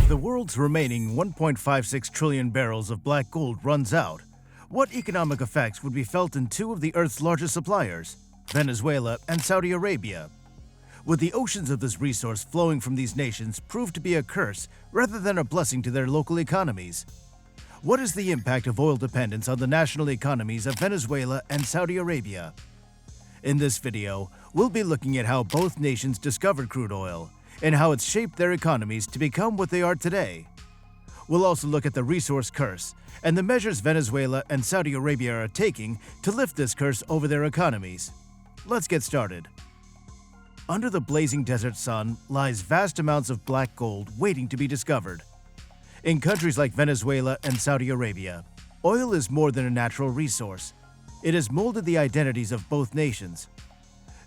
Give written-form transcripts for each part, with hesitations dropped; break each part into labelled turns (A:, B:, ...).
A: If the world's remaining 1.56 trillion barrels of black gold runs out, what economic effects would be felt in two of the Earth's largest suppliers, Venezuela and Saudi Arabia? Would the oceans of this resource flowing from these nations prove to be a curse rather than a blessing to their local economies? What is the impact of oil dependence on the national economies of Venezuela and Saudi Arabia? In this video, we'll be looking at how both nations discovered crude oil and how it's shaped their economies to become what they are today. We'll also look at the resource curse and the measures Venezuela and Saudi Arabia are taking to lift this curse over their economies. Let's get started. Under the blazing desert sun lies vast amounts of black gold waiting to be discovered. In countries like Venezuela and Saudi Arabia, oil is more than a natural resource. It has molded the identities of both nations.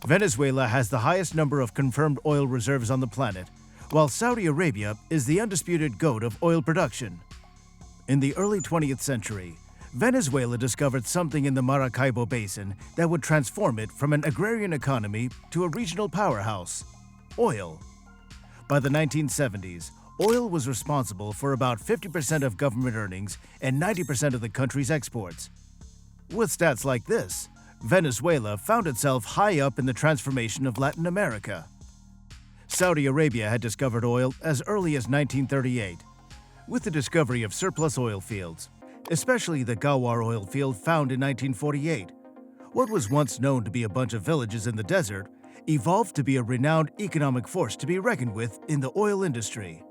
A: Venezuela has the highest number of confirmed oil reserves on the planet, while Saudi Arabia is the undisputed goat of oil production. In the early 20th century, Venezuela discovered something in the Maracaibo Basin that would transform it from an agrarian economy to a regional powerhouse: oil. By the 1970s, oil was responsible for about 50% of government earnings and 90% of the country's exports. With stats like this, Venezuela found itself high up in the transformation of Latin America. Saudi Arabia had discovered oil as early as 1938, with the discovery of surplus oil fields, especially the Ghawar oil field found in 1948. What was once known to be a bunch of villages in the desert evolved to be a renowned economic force to be reckoned with in the oil industry.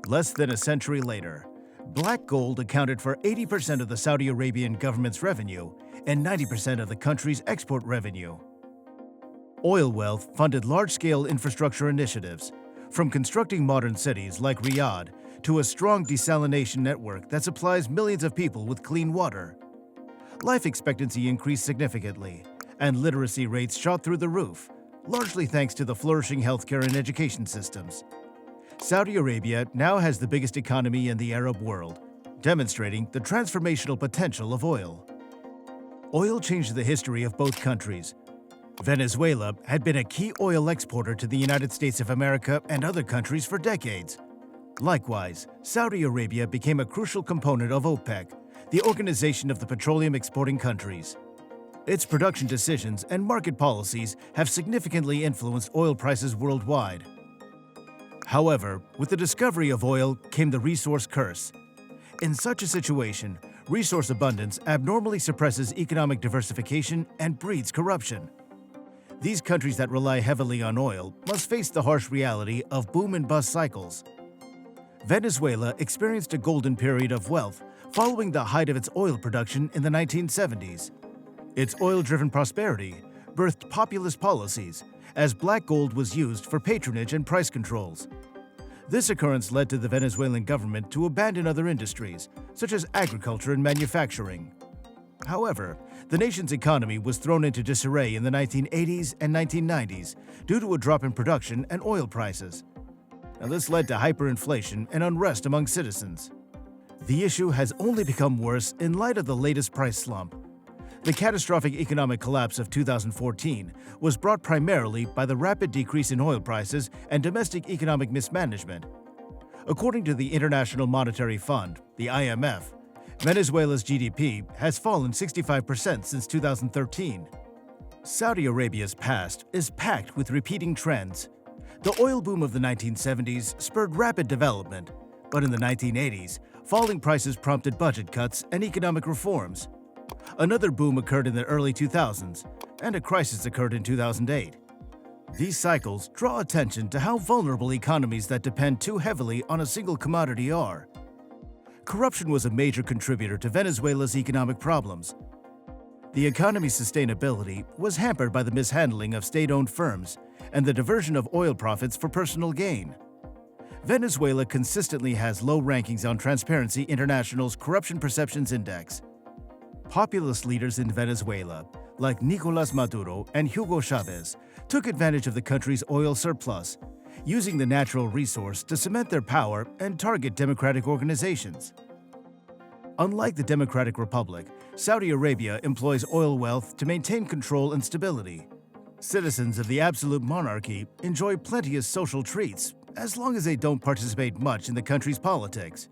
A: Less than a century later, black gold accounted for 80% of the Saudi Arabian government's revenue and 90% of the country's export revenue. Oil wealth funded large-scale infrastructure initiatives, from constructing modern cities like Riyadh to a strong desalination network that supplies millions of people with clean water. Life expectancy increased significantly, and literacy rates shot through the roof, largely thanks to the flourishing healthcare and education systems. Saudi Arabia now has the biggest economy in the Arab world, demonstrating the transformational potential of oil. Oil changed the history of both countries. Venezuela had been a key oil exporter to the United States of America and other countries for decades. Likewise, Saudi Arabia became a crucial component of OPEC, the Organization of the Petroleum Exporting Countries. Its production decisions and market policies have significantly influenced oil prices worldwide. However, with the discovery of oil came the resource curse. In such a situation, resource abundance abnormally suppresses economic diversification and breeds corruption. These countries that rely heavily on oil must face the harsh reality of boom and bust cycles. Venezuela experienced a golden period of wealth following the height of its oil production in the 1970s. Its oil-driven prosperity birthed populist policies, as black gold was used for patronage and price controls. This occurrence led to the Venezuelan government to abandon other industries, such as agriculture and manufacturing. However, the nation's economy was thrown into disarray in the 1980s and 1990s due to a drop in production and oil prices. Now, this led to hyperinflation and unrest among citizens. The issue has only become worse in light of the latest price slump. The catastrophic economic collapse of 2014 was brought primarily by the rapid decrease in oil prices and domestic economic mismanagement. According to the International Monetary Fund, the IMF, Venezuela's GDP has fallen 65% since 2013. Saudi Arabia's past is packed with repeating trends. The oil boom of the 1970s spurred rapid development, but in the 1980s, falling prices prompted budget cuts and economic reforms. Another boom occurred in the early 2000s, and a crisis occurred in 2008. These cycles draw attention to how vulnerable economies that depend too heavily on a single commodity are. Corruption was a major contributor to Venezuela's economic problems. The economy's sustainability was hampered by the mishandling of state-owned firms and the diversion of oil profits for personal gain. Venezuela consistently has low rankings on Transparency International's Corruption Perceptions Index. Populist leaders in Venezuela, like Nicolás Maduro and Hugo Chavez, took advantage of the country's oil surplus, using the natural resource to cement their power and target democratic organizations. Unlike the Democratic Republic, Saudi Arabia employs oil wealth to maintain control and stability. Citizens of the absolute monarchy enjoy plenteous social treats, as long as they don't participate much in the country's politics.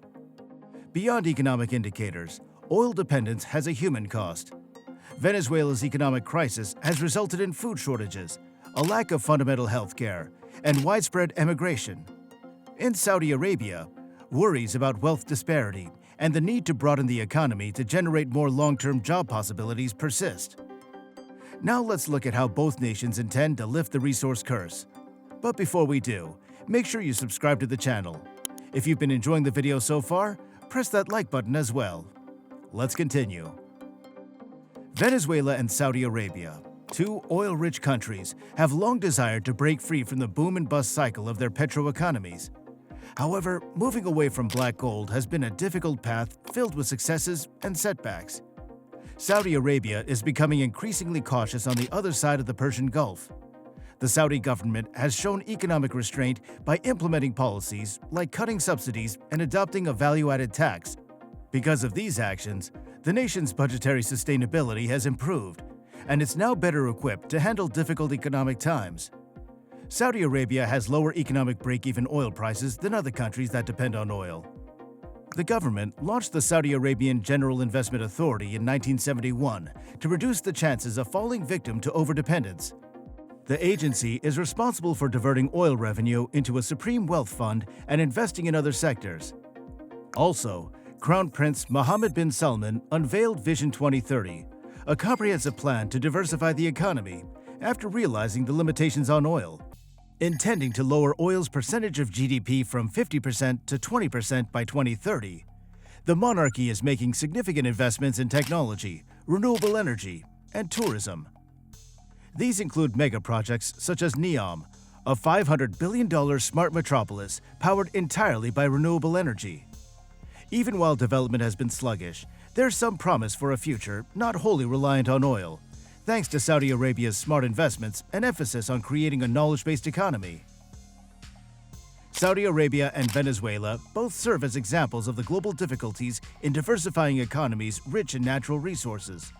A: Beyond economic indicators, oil dependence has a human cost. Venezuela's economic crisis has resulted in food shortages, a lack of fundamental health care, and widespread emigration. In Saudi Arabia, worries about wealth disparity and the need to broaden the economy to generate more long-term job possibilities persist. Now let's look at how both nations intend to lift the resource curse. But before we do, make sure you subscribe to the channel. If you've been enjoying the video so far, press that like button as well. Let's continue. Venezuela and Saudi Arabia, two oil-rich countries, have long desired to break free from the boom and bust cycle of their petro-economies. However, moving away from black gold has been a difficult path filled with successes and setbacks. Saudi Arabia is becoming increasingly cautious on the other side of the Persian Gulf. The Saudi government has shown economic restraint by implementing policies like cutting subsidies and adopting a value-added tax. Because of these actions, the nation's budgetary sustainability has improved, and it's now better equipped to handle difficult economic times. Saudi Arabia has lower economic break-even oil prices than other countries that depend on oil. The government launched the Saudi Arabian General Investment Authority in 1971 to reduce the chances of falling victim to overdependence. The agency is responsible for diverting oil revenue into a supreme wealth fund and investing in other sectors. Also, Crown Prince Mohammed bin Salman unveiled Vision 2030, a comprehensive plan to diversify the economy after realizing the limitations on oil. Intending to lower oil's percentage of GDP from 50% to 20% by 2030, the monarchy is making significant investments in technology, renewable energy, and tourism. These include mega projects such as NEOM, a $500 billion smart metropolis powered entirely by renewable energy. Even while development has been sluggish, there's some promise for a future not wholly reliant on oil, thanks to Saudi Arabia's smart investments and emphasis on creating a knowledge-based economy. Saudi Arabia and Venezuela both serve as examples of the global difficulties in diversifying economies rich in natural resources.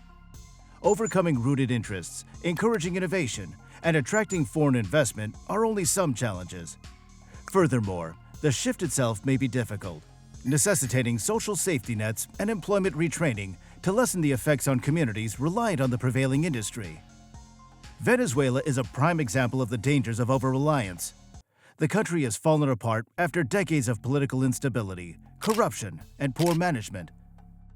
A: Overcoming rooted interests, encouraging innovation, and attracting foreign investment are only some challenges. Furthermore, the shift itself may be difficult, necessitating social safety nets and employment retraining to lessen the effects on communities reliant on the prevailing industry. Venezuela is a prime example of the dangers of over-reliance. The country has fallen apart after decades of political instability, corruption, and poor management.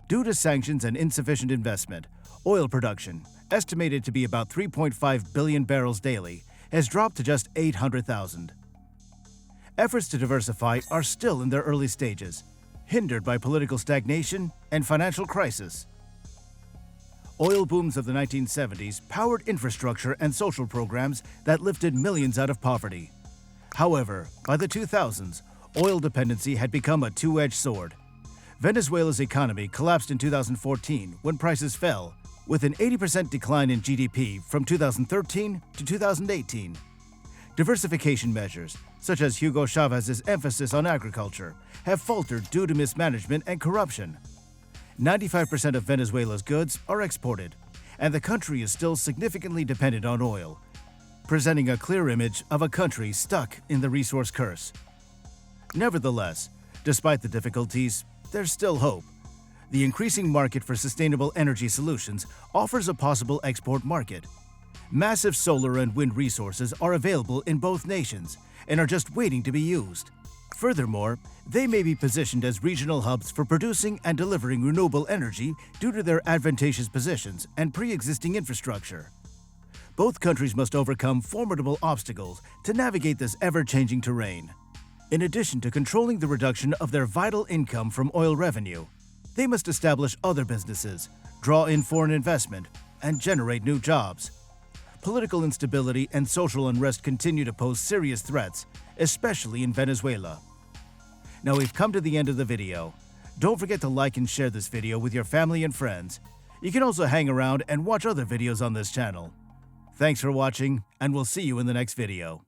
A: Due to sanctions and insufficient investment, oil production, estimated to be about 3.5 billion barrels daily, has dropped to just 800,000. Efforts to diversify are still in their early stages, hindered by political stagnation and financial crisis. Oil booms of the 1970s powered infrastructure and social programs that lifted millions out of poverty. However, by the 2000s, oil dependency had become a two-edged sword. Venezuela's economy collapsed in 2014 when prices fell, with an 80% decline in GDP from 2013 to 2018. Diversification measures, such as Hugo Chávez's emphasis on agriculture, have faltered due to mismanagement and corruption. 95% of Venezuela's goods are exported, and the country is still significantly dependent on oil, presenting a clear image of a country stuck in the resource curse. Nevertheless, despite the difficulties, there's still hope. The increasing market for sustainable energy solutions offers a possible export market. Massive solar and wind resources are available in both nations and are just waiting to be used. Furthermore, they may be positioned as regional hubs for producing and delivering renewable energy due to their advantageous positions and pre-existing infrastructure. Both countries must overcome formidable obstacles to navigate this ever-changing terrain. In addition to controlling the reduction of their vital income from oil revenue, they must establish other businesses, draw in foreign investment, and generate new jobs. Political instability and social unrest continue to pose serious threats, especially in Venezuela. Now we've come to the end of the video. Don't forget to like and share this video with your family and friends. You can also hang around and watch other videos on this channel. Thanks for watching, and we'll see you in the next video.